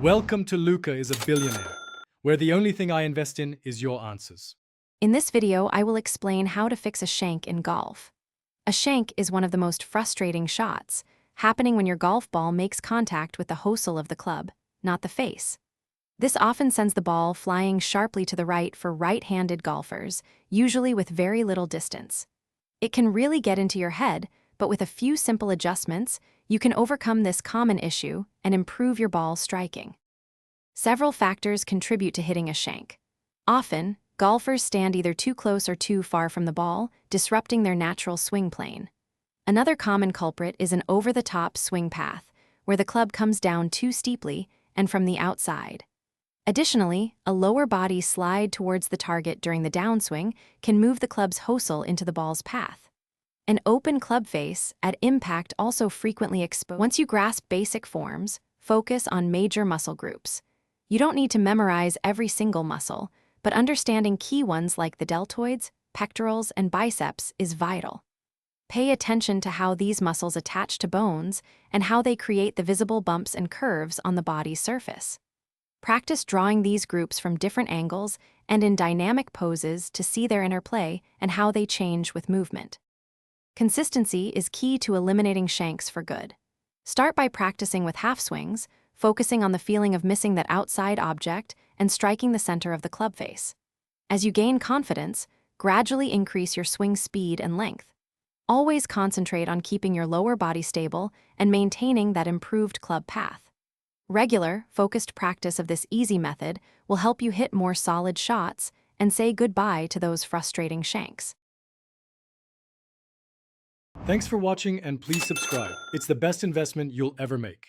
Welcome to Luca is a Billionaire, where the only thing I invest in is your answers. In this video, I will explain how to fix a shank in golf. A shank is one of the most frustrating shots, happening when your golf ball makes contact with the hosel of the club, not the face. This often sends the ball flying sharply to the right for right-handed golfers, usually with very little distance. It can really get into your head, but with a few simple adjustments, you can overcome this common issue and improve your ball striking. Several factors contribute to hitting a shank. Often, golfers stand either too close or too far from the ball, disrupting their natural swing plane. Another common culprit is an over-the-top swing path, where the club comes down too steeply and from the outside. Additionally, a lower body slide towards the target during the downswing can move the club's hosel into the ball's path. An open club face at impact also frequently exposed. Once you grasp basic forms, focus on major muscle groups. You don't need to memorize every single muscle, but understanding key ones like the deltoids, pectorals, and biceps is vital. Pay attention to how these muscles attach to bones and how they create the visible bumps and curves on the body's surface. Practice drawing these groups from different angles and in dynamic poses to see their interplay and how they change with movement. Consistency is key to eliminating shanks for good. Start by practicing with half swings, focusing on the feeling of missing that outside object and striking the center of the club face. As you gain confidence, gradually increase your swing speed and length. Always concentrate on keeping your lower body stable and maintaining that improved club path. Regular, focused practice of this easy method will help you hit more solid shots and say goodbye to those frustrating shanks. Thanks for watching and please subscribe. It's the best investment you'll ever make.